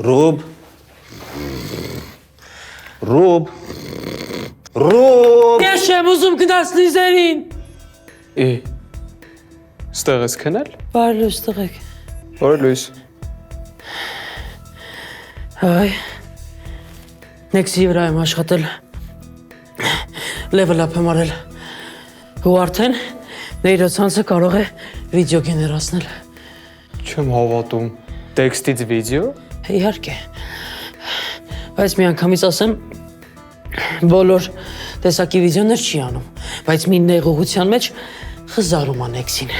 Ռուբ Ռուբ Ես չեմ ուզում գնաս նիզերին։ Ստեղ ես քնել։ Բարի լույս տղեկ։ Բարի լույս։ Այ Նեքսի վրա եմ աշխատել։ Level up եմ արել։ Ու արդեն նեյրոցանցը կարող է վիդեո գեներացնել։ Չեմ հավատում։ Տեքստից վիդեո։ Իհարկե։ Բայց մի անգամից ասեմ, բոլոր տեսակի վիդեոներ չի անում, բայց մի նեղողության մեջ խզարում է Նեքսին։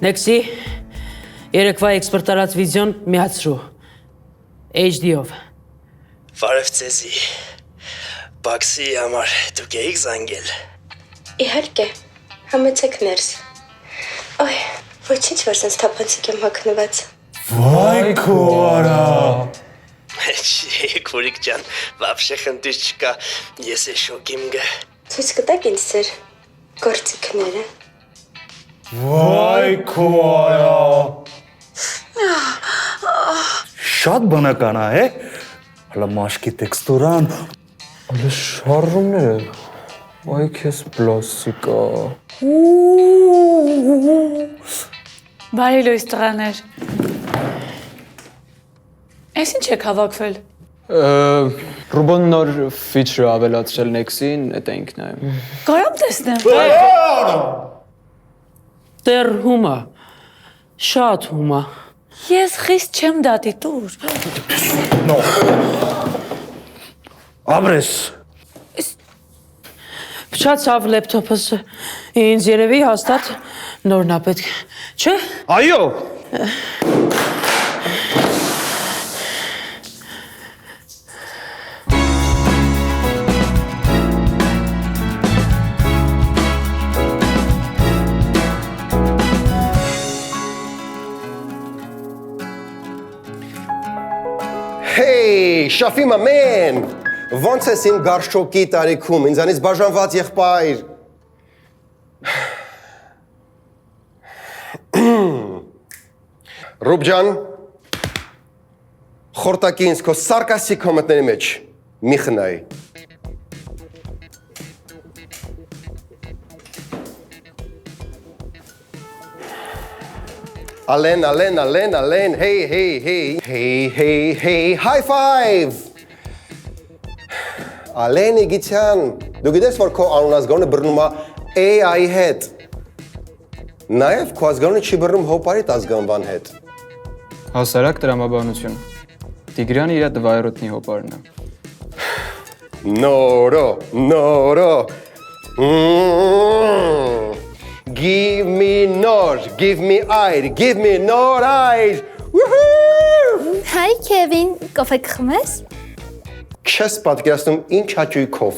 Նեքսի, երեկվա էքսպերտարած վիդեոն միացրու, HD-ով։ Վարև ձեզի, բաքսի համար դուք էիք զանգել։ Իհարկե, համեցեք ներս։ Ոյ, ոչինչ որ սենց թափանցիկ եմ հագնված։ Վայ քո արա Չի, քուրիկ ջան, վաբշե խնդիր չկա, ես է շոկիմ գը։ Ցույց կտաք ինձ ձեր գործիքները։ Վայ քո արա Շատ բնական է, հլա մաշկի տեքստուրան Հələ շարժումները։ Այ քեզ պլաստիկա։ Բարի լույս տղաներ։ Այս ինչ եք հավաքվել։ Ռուբոն նոր ֆիչր ավելացրել Nexi-ին, դա ինքն է։ Կարամ տեսնեմ։ Տեր հումա, շատ հումա։ Ես խիստ չեմ դատի տուր։ Աբրես Փչացավ լեփթոփս, ինձ երևի հաստատ նորն է պետք, չէ՞։ Այո Hey, Շաֆիմա մեն, ոնց ես իմ գարշոկի տարիքում, ինձանից բաժանված եղբայր։ Ռուբ ջան, խորտակի ինձ քո սարկաստիկ կոմենտների մեջ մի խնայ։ Ալեն, hey, high five! Ալեն իգիցյան, դու գիտես, որ քո անունազգոնը բռնում է AI հետ։ Նաև քո ազգանունը չի բռնում հոպարիտ ազգանվան հետ։ Հասարակ տրամաբանություն։ Տիգրանը իր դվայրոտնի հոպարն է։ Նորո։ Give me nor, give me eyes, give me nor eyes. Woohoo! Hi Kevin, կոֆե կխմես։ Չես պատկերացնում ինչ հաճույքով։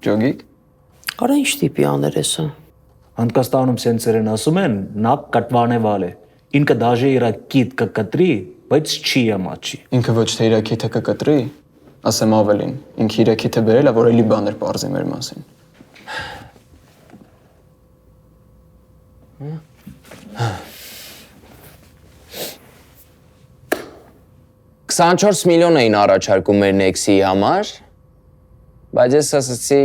Ջոգիկ։ Արա ինչ տիպի աներ էսը։ Հնդկաստանում սենսերեն ասում են, նա կատվանեվալ է։ Ինքը դաժե իրա կիտ կկտրի, բայց չի ամաչի։ Ինքը ոչ թե իր քիթը կկտրի, ասեմ ավելին, ինքը իր քիթը բերել է, որ էլի բաներ պարզի մեր մասին։ 24 միլիոն էին առաջարկում մեր Nexi-ի համար, բայց ես ասացի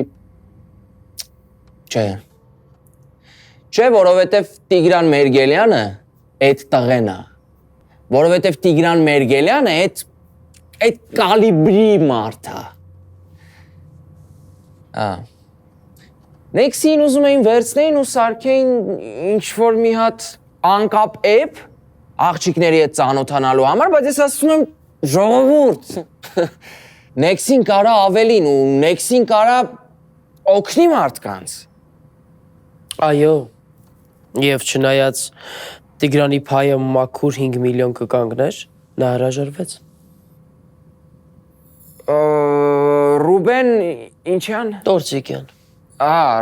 չէ, որովհետև Տիգրան Մերգելյանը այդ տղեն է, որովհետև Տիգրան Մերգելյանը այդ կալիբրի մարդ է։ Nexi-ին ուզում էին վերցնեին ու սարքեին ինչ-որ մի հատ անկապ էպ աղջիկների հետ ծանոթանալու համար, բայց ես ասում եմ ժողովուրդ, Nexi-ին կարա ավելին ու Nexi-ին կարա օգնի մարդկանց։ Այո, և չնայած Տիգրանի փայը մաքուր 5 միլիոն կկանգներ, նա հրաժարվեց։ Ռուբեն ինչյան։ Տորցիկյան։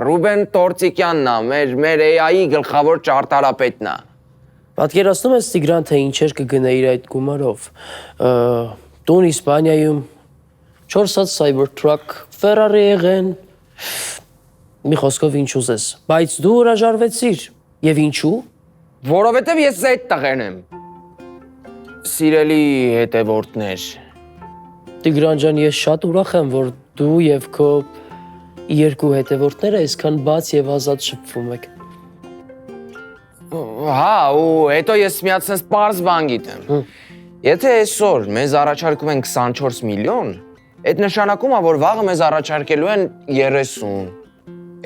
Ռուբեն Տորցիկյանն է, մեր AI-ի գլխավոր ճարտարապետն է։ Պատկերացնում ես Տիգրան, թե ինչեր կգնեիր այդ գումարով։ Տուն Իսպանիայում 4 հատ Cybertruck, Ferrari եղեն։ Մի խոսքով ինչ ուզես, բայց դու հրաժարվեցիր։ Եվ ինչու։ Որովհետև ես այդ տղեն եմ։ Սիրելի հետևորդներ։ Տիգրան ջան, ես շատ ուրախ եմ, որ դու եւ քո երկու հետևորդները այսքան բաց եւ ազատ շփվում եք։ Հա, ու հետո ես միացնես պարզ բան գիտեմ։ Եթե այսօր մեզ առաջարկում են 24 միլիոն, այդ նշանակում է, որ վաղը մեզ առաջարկելու են 30,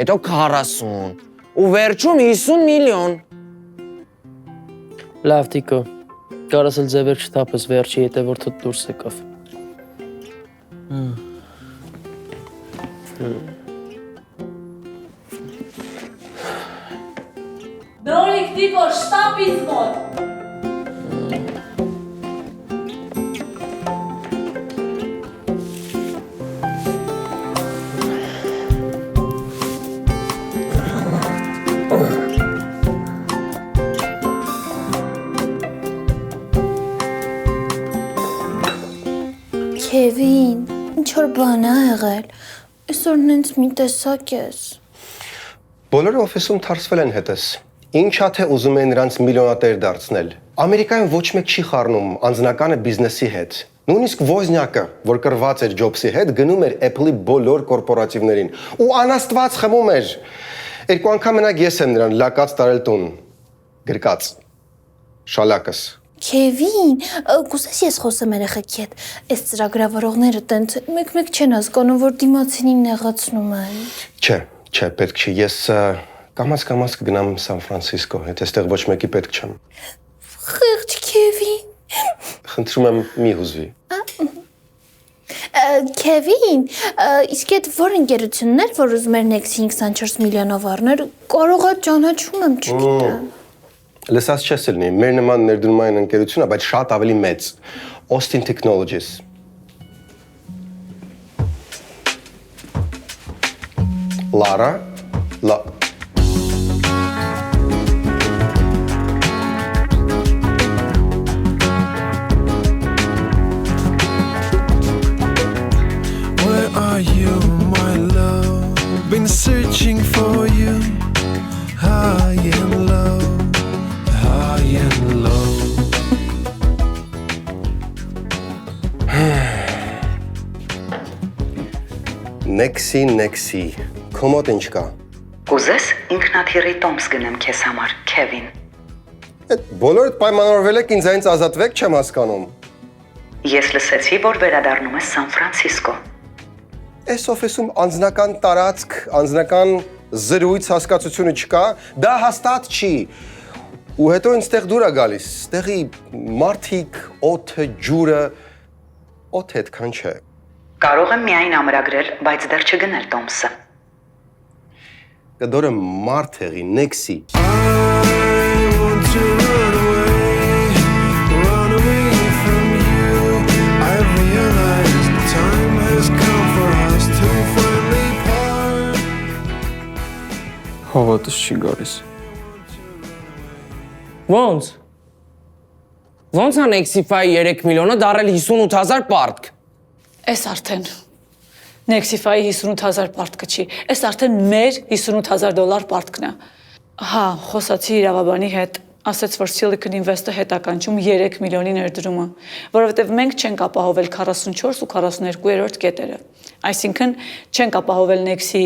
հետո 40, ու վերջում 50 միլիոն։ Լավ, Տիկո, կարաս էլ ձևեր չթափես, վերջի հետևորդը դուրս եկավ։ Նորիկ Տիկո, շտապ ինձ մոտ։ Քևին, ինչ որ բան ա եղել։ Այսօր նենց մի տեսակ ես։ Բոլորը օֆիսում թարսվել են հետս։ Ինչա թե ուզում են նրանց միլիոնատեր դարձնել։ Ամերիկայում ոչ մեկ չի խառնում անձնականը բիզնեսի հետ։ Նույնիսկ Ոզնյակը, որ կրված էր Ջոբսի հետ, գնում էր Apple-ի բոլոր կորպորատիվներին ու անաստված խմում էր։ Երկու անգամ մենակ ես եմ նրան լակած տարել տուն։ Գրկած։ Շալակս։ Քևին, կուզես ես խոսեմ երեխեքի հետ։ Այս ծրագրավորողները տենց մեկ-մեկ չեն հասկանում, որ դիմացինին նեղացնում են։ Չէ, պետք չի։ Ես կամաց կգնամ Սան Ֆրանցիսկո, հետ այստեղ ոչ մեկի պետք չեմ։ Խեղճ Քևին։ Խնդրում եմ մի հուզվի։ Քևին, իսկ այդ որ ընկերությունն էր, որ ուզում էր Nexi 24 միլիոնով առներ, կարող է ճանաչում եմ, չգիտեմ։ Լսած չես լինի, մեր նման ներդրումային ընկերությունը, բայց շատ ավելի մեծ։ Austin Technologies։ Lara, Where are you, my love? Been searching for you, high and low. High and low. Nexi, կոմոդ ինչ կա։ Կուզես ինքնաթիռի տոմս գնեմ քեզ համար, Քևին։ Այդ բոլորդ պայմանավորվել եք ինձ այնց ազատվեք, չեմ հասկանում։ Ես լսեցի, որ վերադառնում ես Սան Ֆրանցիսկո։ Այս օֆիսում անձնական տարածք, անձնական զրույց հասկացությունը չկա, դա հաստատ չի։ Ու հետո ինձ տեղ դուր է գալիս, տեղի մարդիկ, օդը, ջուրը, օդ հետքան չէ։ Կարող եմ միայն ամրագրել, բայց դեռ չգնել տոմսը։ Կդորը մարդ եղի, Nexi։ I want to run away from you. I realize the time has come for us to finally part. Հավատս չի գալիս։ Ոնց է Nexify 3 միլիոնը դարել 58,000 պարտք։ Այս արդեն Nexify-ի 58,000 պարտքը չի, այս արդեն մեր $58,000 պարտքն է։ Հա, խոսացի իրավաբանի հետ, ասաց, որ Silicon Invest-ը հետականչում 3 միլիոնի ներդրումը, որովհետև մենք չենք ապահովել 44 ու 42-րդ կետերը։ Այսինքն չենք ապահովել Nexi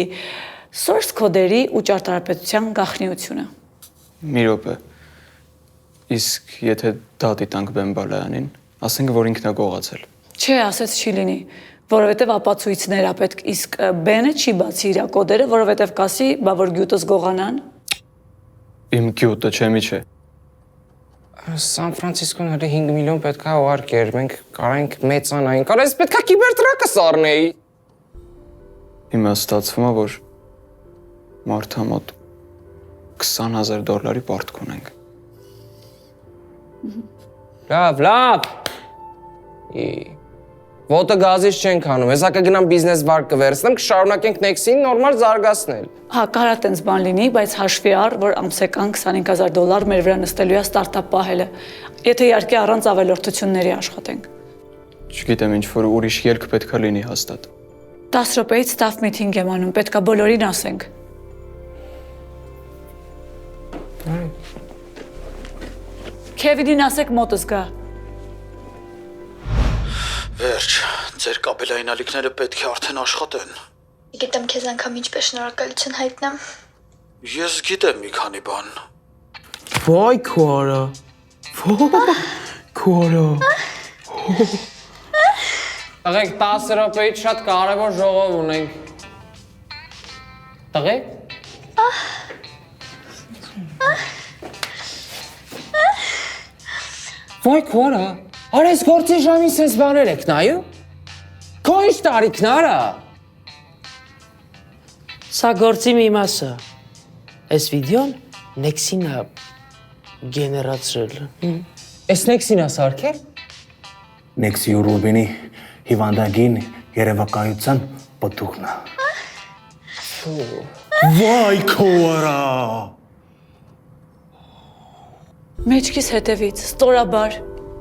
source code-երի ու ճարտարապետության գաղտնիությունը։ Մի րոպե։ Իսկ եթե դատի տանք Բեմբալյանին, ասենք որ ինքն է գողացել։ Չէ, ասեց չի լինի, որովհետև ապացույցներ ա պետք, իսկ Բենը չի բացի իր կոդերը, որովհետև կասի, բա որ գյուտս գողանան։ Իմ գյուտը չեմի չէ։ Սան Ֆրանցիսկոն հələ 5 միլիոն պետք է ուղարկեր, մենք կարանք մեծանային, կարես պետք է կիբերտրակը սառնեի։ Հիմա ստացվում է, որ մարդա մոտ $20,000 պարտք ունենք։ Լավ։ Ոտը գազից չենք անում, հեսա կգնամ բիզնես վար կվերցնեմ, կշարունակենք Nexi-ին նորմալ զարգացնել։ Հա, կարա տենց բան լինի, բայց հաշվի առ, որ ամսական $25,000 մեր վրա նստելու է ստարտափ պահելը։ Եթե իհարկե առանց ավելորդությունների աշխատենք։ Չգիտեմ, ինչ որ ուրիշ ելք պետքա լինի հաստատ։ 10 րոպեից staff meeting եմ անում, պետքա բոլորին ասենք։ Քևինին ասեք մոտս գա։ Վերջ, ձեր կապելային ալիքները պետք է արդեն աշխատեն։ Գիտեմ քեզ անգամ ինչպես շնորհակալություն հայտնեմ։ Ես գիտեմ մի քանի բան։ Վայ քորա։ Քորա։ Տղեկ 10 րոպեից շատ կարևոր ժողով ունենք։ Տղեկ։ Վայ քորա։ Արես գործի ժամին սենց բաներ եք նայում։ Քո ինչ տարիքն արա։ Սա գործի մի մասը։ Այս վիդեոն Nexi-ն է գեներացրել։ Այս Nexi-ն է սարքել։ Nexi ու Ռուբինի հիվանդագին երևակայության պտուղն է։ Վայ քորա։ Մեջքիս հետևից, ստորաբար։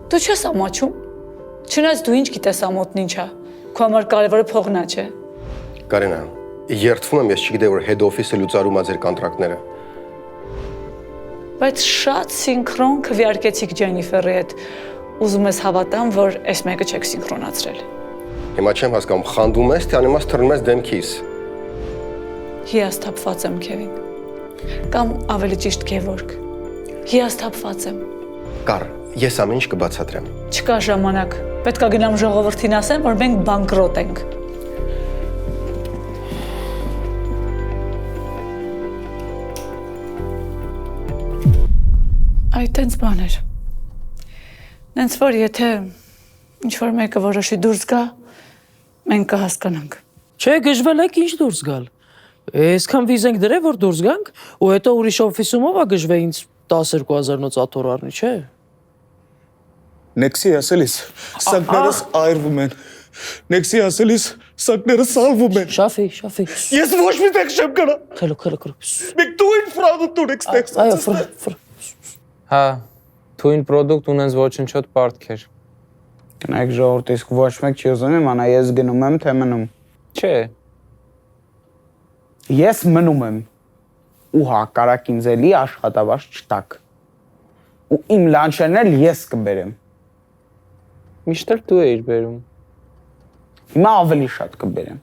Դու չես ամաչում։ Չնայած դու ինչ գիտես ամոթն ինչա։ Քո համար կարևորը փողնա չէ։ Կարենա, երդվում եմ, ես չգիտեմ, որ head office-ը լուծարում է ձեր կոնտրակտները։ Բայց շատ սինխրոն քվեարկեցիք Ջենիֆերի հետ։ Ուզում ես հավատամ, որ այս մեկը չեք սինխրոնացրել։ Հիմա չեմ հասկանում, խանդում ես, թե անիմաց թռնում ես դեմքիս։ Հիասթափված եմ, Քևին։ Կամ ավելի ճիշտ Գևորգ։ Հիասթափված եմ։ Կար, ես ամեն ինչ կբացատրեմ։ Չկա ժամանակ։ Պետքա գնամ ժողովրդին ասեմ, որ մենք բանկրոտ ենք։ Այ տենց բաներ։ Նենց որ եթե ինչ-որ մեկը որոշի դուրս գա, մենք կհասկանանք։ Չէ, գժվել եք ինչ դուրս գալ։ Այսքան վիզ ենք դրել, որ դուրս գանք, ու հետո ուրիշ օֆիսում ով է գժվել ինձ 12,000-նոց աթոռ առնի, չէ։ Nexi ասելիս սակներս այրվում են։ Nexi ասելիս սակներս սալվում են։ Շաֆի։ Ես ոչ մի տեղ չեմ գնա։ Քելո։ Մեկ դու ինչ պրոդուկտ ունեք ստեղ։ Այո, ֆր։ Հա, թույն պրոդուկտ ունես ոչնչոտ պարտքեր։ Գնայք ժողովուրդ, իսկ ոչ մեկ չի ուզում իմանա ես գնում եմ, թե մնում։ Չէ։ Ես մնում եմ։ Ու հակառակ ինձ էլի աշխատավարձ չտակ։ Ու իմ լանչերն էլ ես կբերեմ։ Միշտ էլ դու էիր բերում։ Հիմա ավելի շատ կբերեմ։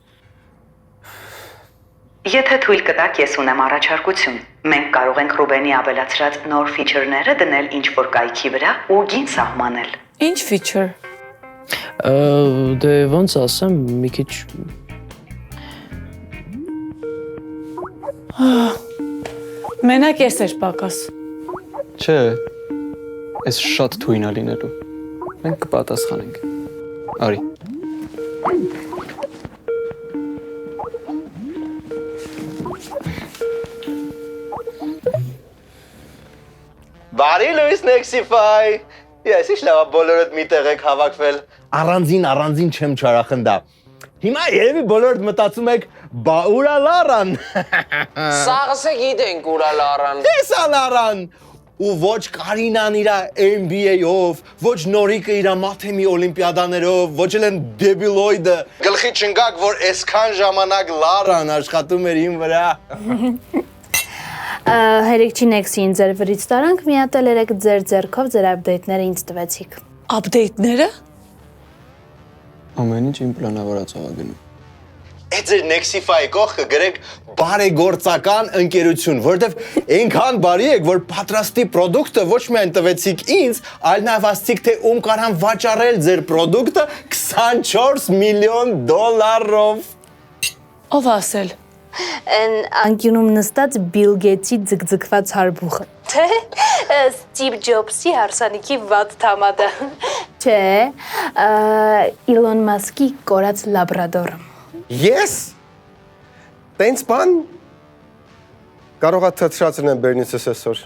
Եթե թույլ կտաք, ես ունեմ առաջարկություն։ Մենք կարող ենք Ռուբենի ավելացրած նոր ֆիչերները դնել ինչ-որ կայքի վրա ու գին սահմանել։ Ինչ ֆիչեր։ Դե ոնց ասեմ, մի քիչ Մենակ ես էր պակաս։ Չէ, այս շատ թույն է լինելու։ Մենք կպատասխանենք։ Արի։ Բարի լույս Nexify։ Ես ինչ լավ բոլորդ մի տեղ եք հավաքվել։ Առանձին չեմ չարախնդա։ Հիմա երևի բոլորդ մտածում եք բա ուրա լարան։ Սաղս է գիտենք ուրա լարան։ Տեսա լարան։ Ու ոչ Կարինան իրա MBA-ով, ոչ Նորիկը իրա մաթեմի օլիմպիադաներով, ոչ էլ են դեբիլոիդը։ Գլխի չընկակ, որ այսքան ժամանակ լարան աշխատում էր իմ վրա։ Հերիք չի Nexi-ին ձեր վրից տարանք, մի հատ էլ երեք ձեր ձեռքով ձեր update-ները ինձ տվեցիք։ Update-ները։ Ամեն ինչ իմ պլանավորած ա գնում։ Այդ ձեր Nexify-ի կողքը գրեք բարեգործական ընկերություն, որովհետև այնքան բարի եք, որ պատրաստի պրոդուկտը ոչ միայն տվեցիք ինձ, այլ նաև ասացիք, թե ում կարան վաճառել ձեր պրոդուկտը $24 միլիոն։ Ով ասել։ Այն անկյունում նստած Bill Gates-ի ձգձգված հարբուխը։ Թե Steve Jobs-ի հարսանիքի վատ թամադը։ Չէ, Elon Musk-ի կորած լաբրադորը։ Ես։ Տենց բան կարող է թթրածնեմ բերնիցս այսօր։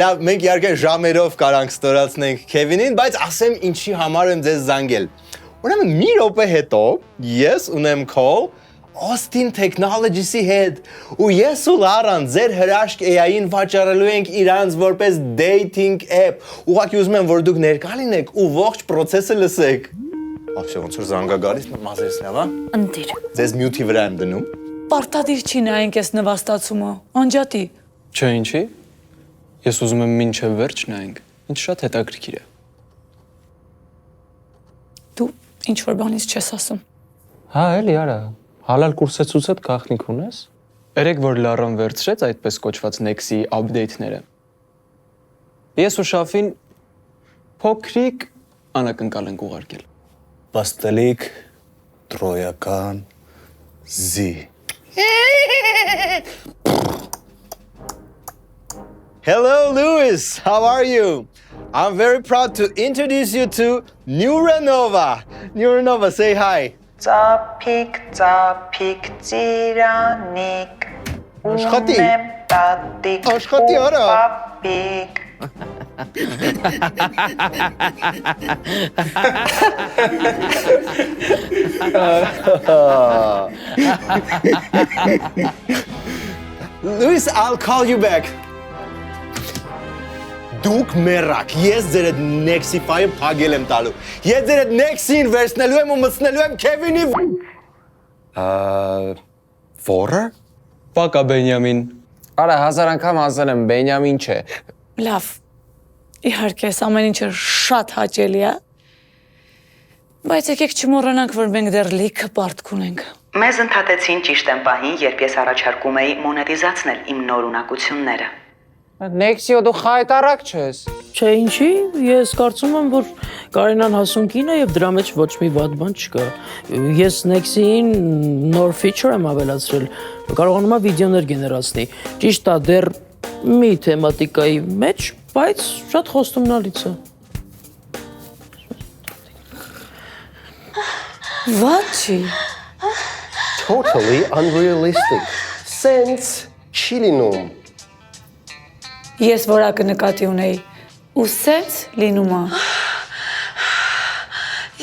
Լավ, մենք իհարկե ժամերով կարանք ստորացնենք Քևինին, բայց ասեմ ինչի համար եմ ձեզ զանգել։ Ուրեմն մի րոպե հետո ես ունեմ call Austin Technologies-ի հետ ու ես ու Լարան ձեր հրաշք AI-ին վաճառելու ենք իրանց որպես dating app։ Ուղղակի ուզում եմ որ դուք ներկա լինեք ու ողջ process-ը լսեք։ Вообще ոնց որ զանգա գալիս մազերս լավ, հա։ Ընտիր։ Ձեզ մյուտի վրա եմ դնում։ Պարտադիր չի նայենք այս նվաստացումը։ Անջատի։ Չէ, ինչի։ Ես ուզում եմ մինչև վերջ նայենք։ Ինչ շատ հետաքրքիր է։ Դու ինչ որ բանից չես ասում։ Հա, էլի արա։ Հալալ կուրսեցուցդ գախնիկ ունես։ Երեք որ Լարան վերցրեց այդպես կոչված Nex-ի update-ները։ Ես ու Շաֆին փոքրիկ անակնկալ ենք ուղարկել։ Պաստելիկ տրոյական զի։ Hello, Louis. How are you? I'm very proud to introduce you to Neuronova. Neuronova, say hi. Ծափիկ, ծիրանիկ, Աշխատի։ ունեմ տատիկ, Աշխատի, արա։ պապիկ։ Louis, I'll call you back. Դուք մեռակ, ես ձեր այդ Nexify-ը փագել եմ տալու։ Ես ձեր այդ Nex-ին վերցնելու եմ ու մտցնելու եմ Քևինի։ Որը։ Պակա Բենյամին։ Արա 1000 անգամ ասել եմ Բենյամին չէ։ Լավ։ Իհարկե, այս ամեն ինչը շատ հաճելի է։ Բայց եկեք չմոռանանք, որ մենք դեռ լիքը պարտք ունենք։ Մեզ ընդհատեցին ճիշտ են պահին, երբ ես առաջարկում էի մոնետիզացնել իմ նոր ունակությունները։ Նեքսիո դու խայտարակ չես։ Չէ, ինչի, ես կարծում եմ, որ Կարինան հասուն կին է եւ դրա մեջ ոչ մի վատ բան չկա։ Ես Nex-ին նոր feature եմ ավելացրել, կարողանում եմ վիդեոներ գեներացնի։ Ճիշտ է, դեռ մի թեմատիկայի մեջ, բայց շատ խոստումնալից է։ What չի։ Totally unrealistic. Sense չի լինում։ Ես որակը նկատի ունեի։ Ու սենց լինում է։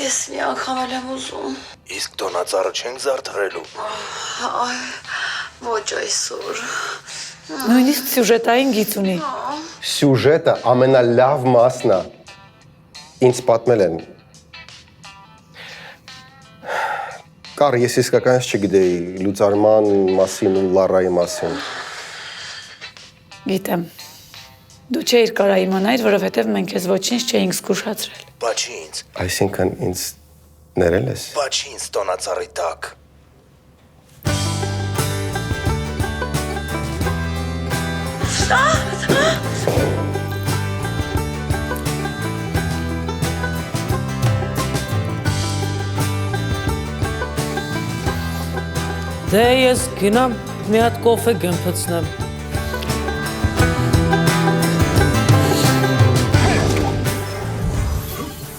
Ես մի անգամ էլ եմ ուզում։ Իսկ տոնածառը չենք զարդարելու։ Այ, ոչ այսօր։ Նույնիսկ սյուժետային գիծ ունի։ Սյուժետը ամենալավ մասն է։ Ինձ պատմել են։ Կար ես իսկականից չգիտեի լուծարման մասին ու Լարայի մասին։ Գիտեմ։ Դու չէիր կարա իմանայր, որովհետև մենք ես ոչինչ չէինք զգուշացրել։ Բաչինց, Այսինքն ինձ ներել ես։ բաչինց տոնածառի տակ։ Դե ես գնամ մի հատ կոֆե գմփցնեմ։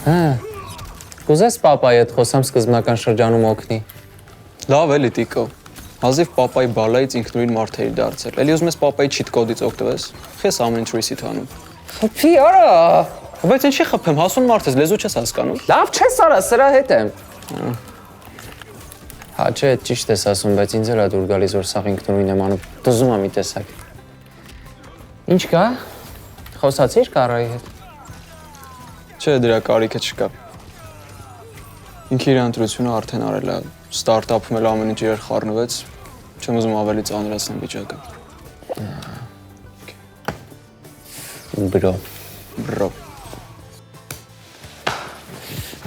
Հա։ Կուզես պապայի հետ խոսամ սկզբնական շրջանում օգնի։ Լավ էլի տիկո։ Հազիվ պապայի բալայից ինքնուրույն մարդ էիր դարձել։ Էլի ուզում ես պապայի cheat code-ից օգտվես։ Խես ամեն ինչ reset անում։ Խփի արա։ Բայց ինչի խփեմ, հասուն մարդ ես, լեզու չես հասկանում։ Լավ չես արա, սրա հետ եմ։ Հա չէ, ճիշտ ես ասում, բայց ինձ էլ է դուր գալիս որ սաղ ինքնուրույն եմ անում։ Դզում եմ մի տեսակ։ Ինչ կա։ Խոսացիր Կարայի հետ։ Չէ, դրա կարիքը չկա։ Ինքը իր ընտրությունը արդեն արել է, ստարտափում էլ ամեն ինչ իրար խառնվեց, չեմ ուզում ավելի ծանրացնել վիճակը։ Բրո։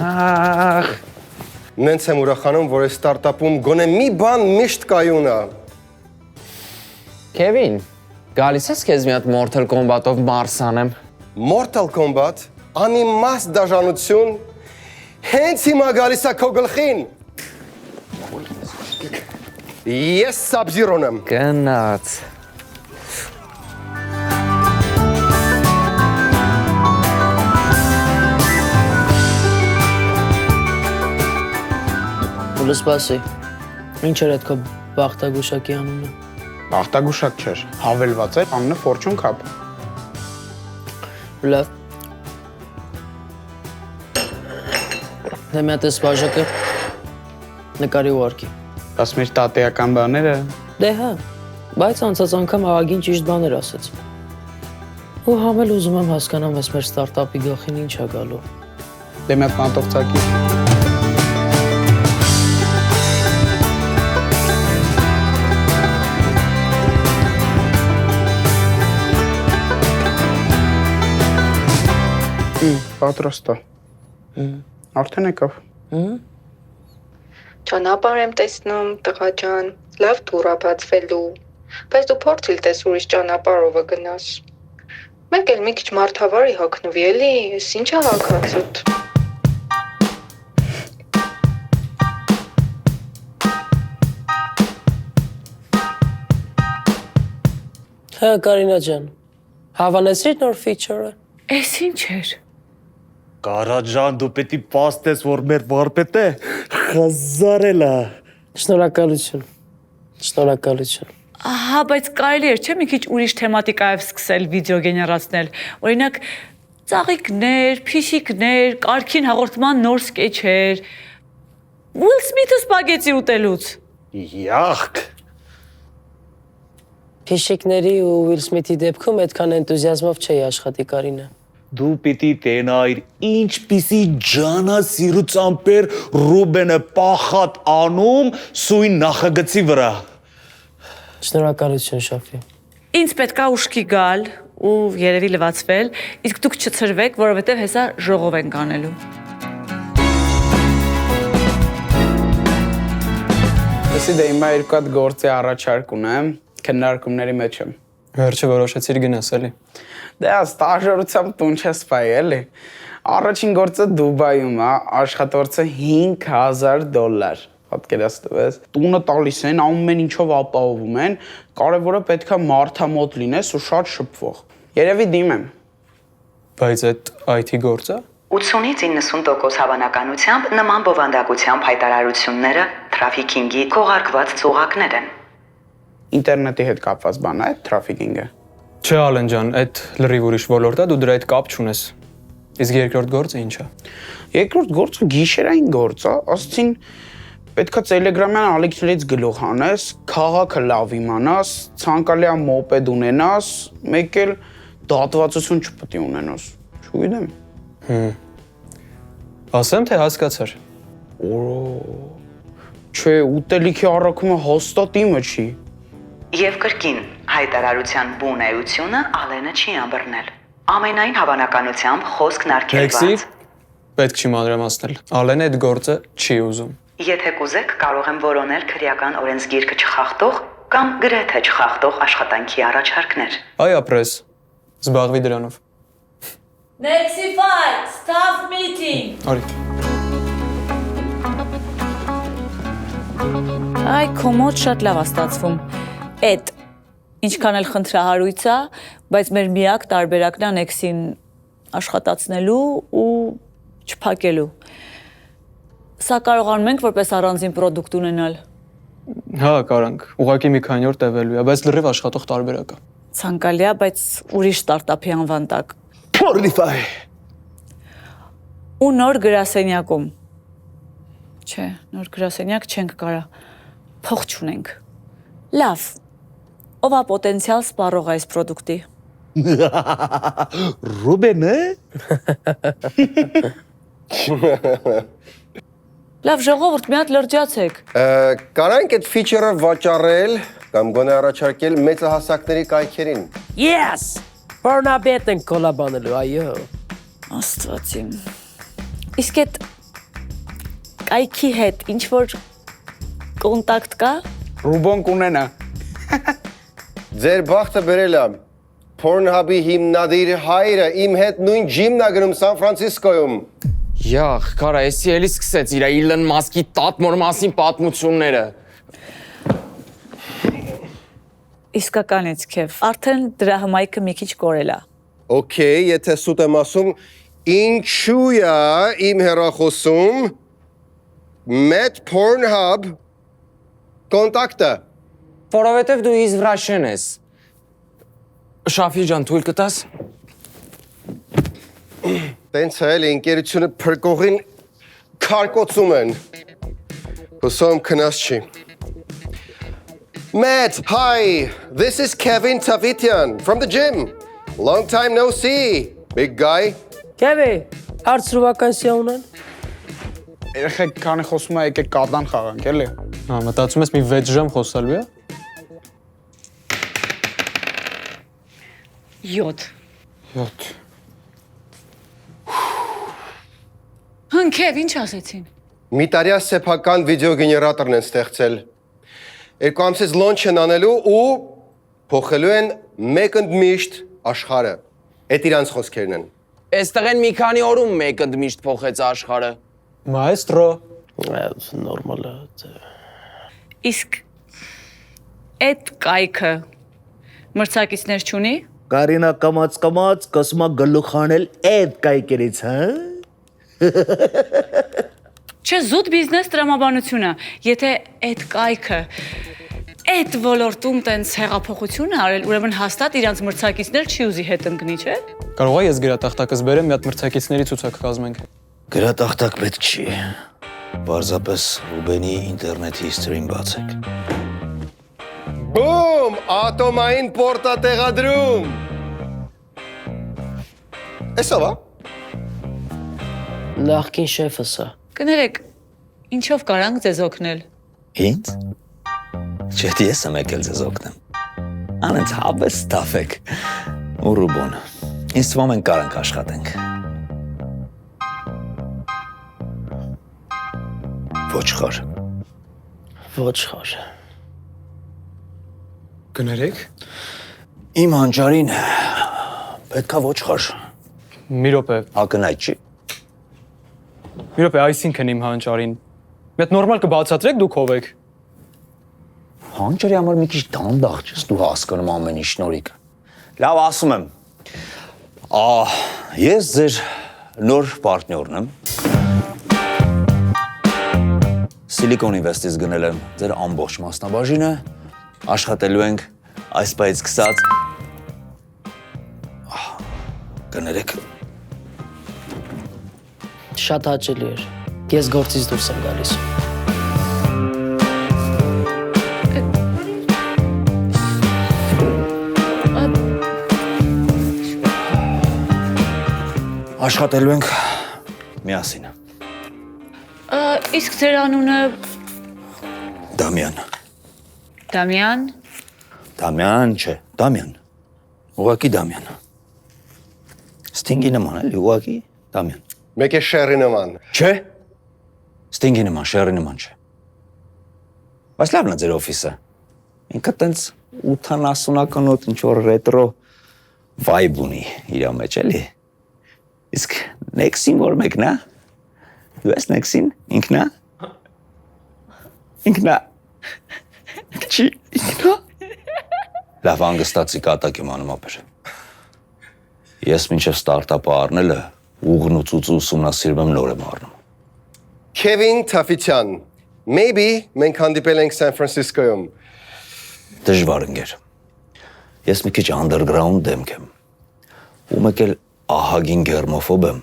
Ախ։ Նենց եմ ուրախանում, որ այս ստարտափում գոնե մի բան միշտ կայուն է։ Քևին, գալիս ես քեզ մի հատ Mortal Kombat-ով մարս անեմ։ Mortal Kombat, անիմաստ դաժանություն, հենց հիմա գալիս է քո գլխին։ Ես Sub-Zero-ն եմ։ Գնաց։ Լսպասի, ինչ էր այդ քո բախտագուշակի անունը։ Բախտագուշակ չէր, հավելված էր անունը Fortune Cup։ Լավ։ Դե մի հատ էս բաժակը նկարի ուղարկի։ Ասում ես տատեական բաները։ Դե հա, բայց անցած անգամ աղագին ճիշտ բաներ ասեց։ Ու համ էլ ուզում եմ հասկանամ, ես մեր ստարտափի գլխին ինչ ա գալու։ Դե մի հատ մանտով ցակի։ Պատրաստ է։ Արդեն եկավ։ Ճանապարհ եմ տեսնում, տղա ջան, լավ դուր ա բացվելու, բայց դու փորձիլ տես ուրիշ ճանապարհով գնաս։ Մեկ էլ մի քիչ մարդավարի հագնվի էլի, ես ինչ ա հագածդ։ Հա, Կարինա ջան, հավանեցրի՞ր նոր ֆիչերը։ Էս ինչ էր։ Կարաջան, դու պետք է պաստես, որ մեր վարպետը խզարել է։ Շնորհակալություն։ Շնորհակալություն։ Ահա, բայց կարելի էր, չէ՞ մի քիչ ուրիշ թեմատիկայով սկսել վիդեո գեներացնել։ Օրինակ, ծաղիկներ, փիշիկներ, կարգին հաղորդման նոր սկեչեր։ Ուիլ Սմիթը սպագեցի ուտելուց։ Յախք։ Փիշիկների ու Ուիլ Սմիթի դեպքում այդքան էնտուզիազմով չէի աշխատի Կարինա։ Դու պիտի տենայր ինչպիսի ջանասիրությամբ Ռուբենը պախատ անում սույն նախագծի վրա։ Շնորհակալություն, Շաֆի։ Ինձ պետքա ուշքի գալ ու երևի լվացվել, իսկ դուք չցրվեք, որովհետև հեսա ժողով ենք անելու։ Էսի դե հիմա երկու հատ գործի առաջարկ ունեմ, քննարկումների մեջ եմ։ Վերջը որոշեցիր գնաս էլի։ Դե ստաժորությամբ տուն չես πάει էլի։ Առաջին գործը Դուբայում է, աշխատորցը $5,000։ Պատկերացնես, տունը տալիս են, ամեն ինչով ապահովում են, կարևորը պետքա մարդամոտ լինես ու շատ շփվող։ Երևի դիմեմ։ Բայց այդ IT գործը 80-ից 90% հավանականությամբ նման բովանդակությամբ հայտարարությունները թրաֆիքինգի քողարկված ծուղակներ են։ Ինտերնետի հետ կապված բան է այդ թրաֆիքինգը։ Չէ, Ալեն ջան, այդ լրիվ ուրիշ ոլորտ է, դու դրա հետ կապ չունես։ Իսկ երկրորդ գործը ինչ է։ Երկրորդ գործը գիշերային գործ է, ասեցին պետքա Telegram-յան ալիքներից գլուխ հանես, քաղաքը լավ իմանաս, ցանկալի է մոպեդ ունենաս, մեկ էլ դատվածություն չպետք է ունենաս։ Չգիտեմ։ Ասեմ թե հասկացար։ Չէ, ուտելիքի առաքումը հաստատ իմը չի։ Եվ կրկին հայտարարության բուն էությունը Ալենը չի ամբռնել։ Ամենայն հավանականությամբ խոսքն արգելված։ Լեքսի, պետք չի մանրամասնել։ Ալենը այդ գործը չի ուզում։ Եթե կուզեք, կարող եմ որոնել քրեական օրենսգիրքը չխախտող կամ գրեթե չխախտող աշխատանքի առաջարկներ։ Այ ապրես։ Զբաղվի դրանով։ Nexify, staff meeting։ Արի։ Այ կոմոդ շատ լավ է ստացվում։ Էդ ինչքան էլ խնդրահարույց է, բայց մեր միակ տարբերակն է Nexin աշխատացնելու ու չփակելու։ Սա կարողանում ենք որպես առանձին պրոդուկտ ունենալ։ Հա, կարանք։ Ուղղակի մի քանի օր տևելու է, բայց լրիվ աշխատող տարբերակ է։ Ցանկալի է, բայց ուրիշ ստարտափի անվան տակ։ Pornify։ Ու նոր գրասենյակում։ Չէ, նոր գրասենյակ չենք կարա։ Փող չունենք։ Լավ։ Ով է պոտենցիալ սպառող այս պրոդուկտի։ Ռուբենը։ Լավ, ժողովուրդ, մի հատ լրջացեք։ Կարանք այդ ֆիչերը վաճառել կամ գոնե առաջարկել մեծահասակների կայքերին։ Yes! Pornhub-ն ենք կոլաբանելու, այո։ Աստվածիմ։ Իսկ այդ կայքի հետ ինչ որ կոնտակտ կա։ Ռուբոն կունենա։ Ձեր բախտը բերել է։ Pornhub-ի հիմնադիր հայրը իմ հետ նույն ջիմն է գնում Սան Ֆրանցիսկոյում։ Յախ, կարա, էսի էլի սկսեց իր Իլոն Մասկի տատմոր մասին պատմությունները։ Իսկականից քեֆ։ Արդեն դրա հմայքը մի քիչ կորել է։ Okay, եթե սուտ եմ ասում, ինչու է իմ հեռախոսում Met Pornhub կոնտակտը։ Որովհետև դու իզվրաշեն ես։ Շաֆի ջան, թույլ կտաս։ Տենց է էլի ընկերությունը փրկողին քարկոցում են։ Հուսում քնած չի։ Matt, hi. This is Kevin Tavitian from the gym. Long time no see, big guy. Kevin, հարցրու վականսիա ունեն։ Երեխեք քանի խոսում ա եկեք կատան խաղանք, էլի։ Հա, մտածում ես մի 6 ժամ խոսալու է։ 7 7 Հնքև, ինչ ասեցին։ Մի տարյա սեփական վիդեո գեներատորն են ստեղծել։ Երկու ամսից լոնչ են անելու ու փոխելու են մեկ ընդմիշտ աշխարհը։ Այդ իրանց խոսքերն են։ Այստեղ են մի քանի օրում մեկ ընդմիշտ փոխեց աշխարհը։ Մայստրո։ Նորմալ է։ Իսկ այդ կայքը մրցակիցներ չունի։ Կարինա կամած կոսմա գլուխանել այդ կայքերից, հա։ Չէ, զուտ բիզնես տրամաբանությունը, եթե այդ կայքը այդ ոլորտում տենց հեղափոխություն է արել, ուրեմն հաստատ իրանց մրցակիցներ չի ուզի հետ ընկնի, չէ։ Կարող է ես գրատախտակս բերեմ, մի հատ մրցակիցների ցուցակ կազմենք։ Գրատախտակ պետք չի։ Պարզապես Ռուբենի ինտերնետի սթրիմ բացեք։ Բում, ատոմային պորտա տեղադրում։ Էսա վա։ Նախքին շեֆս է։ Կներեք, ինչով կարանք ձեզ օգնել։ Ինձ։ Չէ, ես եմ եկել ձեզ օգնեմ։ Անենց հավես ստաֆեք։ Ու Ռուբոն, ինձ թվում ենք կարանք աշխատենք։ Ոչխար։ Ոչխար։ Կներեք։ Իմ հանճարին պետքա ոչխար։ Մի րոպե։ Ակնհայտ չի։ Մի րոպե, այսինքն իմ հանճարին։ Մի հատ նորմալ կբացատրեք, դուք ով եք։ Հանճարի համար մի քիչ դանդաղ չես դու հասկանում ամեն ինչ նորիկ։ Լավ, ասում եմ։ Ես ձեր նոր պարտներն եմ։ Silicon Invest-ից գնել եմ ձեր ամբողջ մասնաբաժինը, աշխատելու ենք այս պայից սկսած։ Կներեք։ Շատ հաճելի էր։ Ես գործից դուրս եմ գալիս։ Աշխատելու ենք միասին։ Իսկ ձեր անունը Դամյան։ Դամյան։ Դամյան չէ, Դամյան։ Ուղղակի Դամյան։ Սթինգի նման էլի, ուղղակի Դամյան։ Մեկ է շերի նման։ Չէ։ Սթինգի նման, շերի նման չէ։ Բայց լավն է ձեր օֆիսը։ Ինքը տենց 80-ականոտ ինչ որ ռետրո վայբ ունի իր մեջ էլի։ Իսկ Nexin որ մեկն է։ Դու ես Nexin, ինքնա։ Ինքնա։ Չի, ինքնա։ Լավ անգստացի կատակ եմ անում ապեր։ Ես մինչև ստարտափը առնելը ուղն ու ծուծու ուսումնասիրում եմ նոր եմ առնում։ Kevin Tavitian. Maybe մենք հանդիպել ենք San Francisco-ում։ Դժվար ընկեր։ Ես մի քիչ underground դեմք եմ։ Ու մեկ էլ ահագին գերմոֆոբ եմ։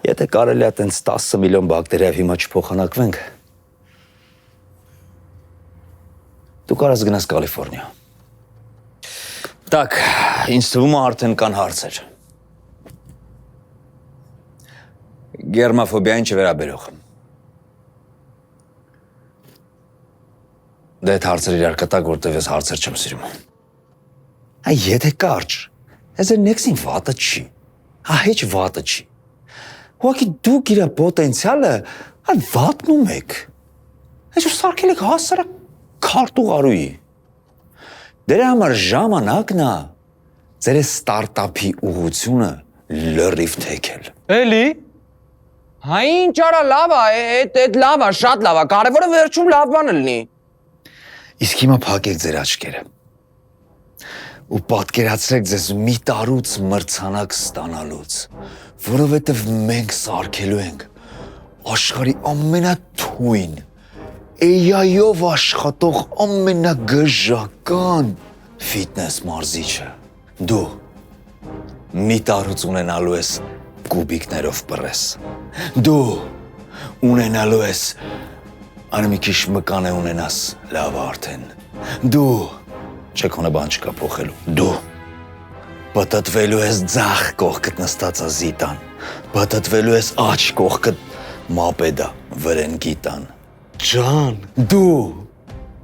Եթե կարելի է տենց 10 միլիոն բակտերիայով հիմա չփոխանակվենք։ Դու կարաս գնաս Կալիֆոռնիա։ Так, ինձ թվում է արդեն կան հարցեր։ Գերմոֆոբիային չվերաբերող։ Դե այդ հարցեր իրար կտակ, որտեվ ես հարցեր չեմ սիրում։ Այ եթե կարճ, ես էր Nexin վատը չի, հեչ վատը չի։ Ուղղակի դուք իր պոտենցիալը վատնում եք։ Այսօր սարքել եք հասարակ քարտուղարուի։ Դրա համար ժամանակն է ձեր ստարտափի ուղղությունը լրիվ թեքել։ Էլի։ Հա ինչ արա լավ է, այդ լավ է, շատ լավ է, կարևորը վերջում լավ բան լինի։ Իսկ հիմա փակեք ձեր աչքերը։ Ու պատկերացրեք ձեզ մի տարուց մրցանակ ստանալուց, որովհետև մենք սարքելու ենք աշխարհի ամենաթույն, AI-ով աշխատող ամենագժական ֆիթնես մարզիչը։ Դու մի տարուց ունենալու ես կուբիկներով պրես։ Դու ունենալու ես արմիկիշ մկան է ունենաս լավ արդեն։ Դու չեքոնը բան չկա փոխելու։ Դու պատտվելու ես ձախ կողքդ նստած ազիտան։ Պատտվելու ես աչ կողքդ մապեդա վրեն գիտան։ Ջան, դու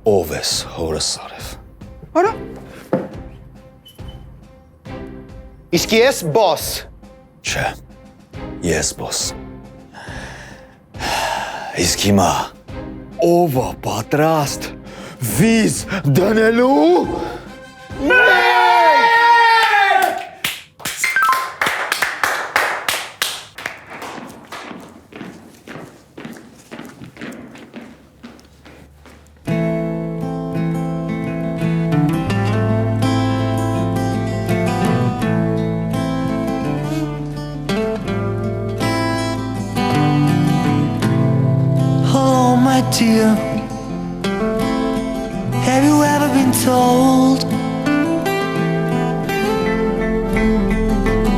ով ես հորս արև։ Արա։ Իսկ ես բոս։ Չէ, ես բոս։ Իսկ հիմա ով է պատրաստ վիզ դնելու։ Hello, my dear. Have you ever been told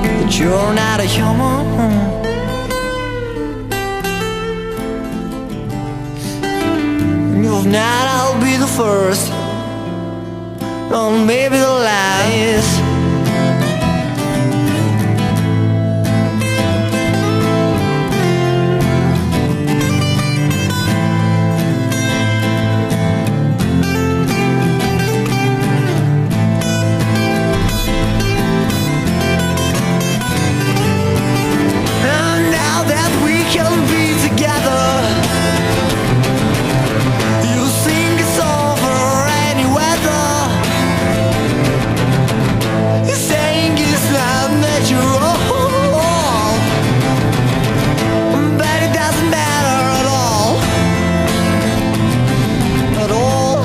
that you're not a human? If not, I'll be the first, or maybe the last. And now that we can be together, you sing a song for any weather. Saying it's not natural, but it doesn't matter at all. At all.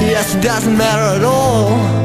Yes, it doesn't matter at all.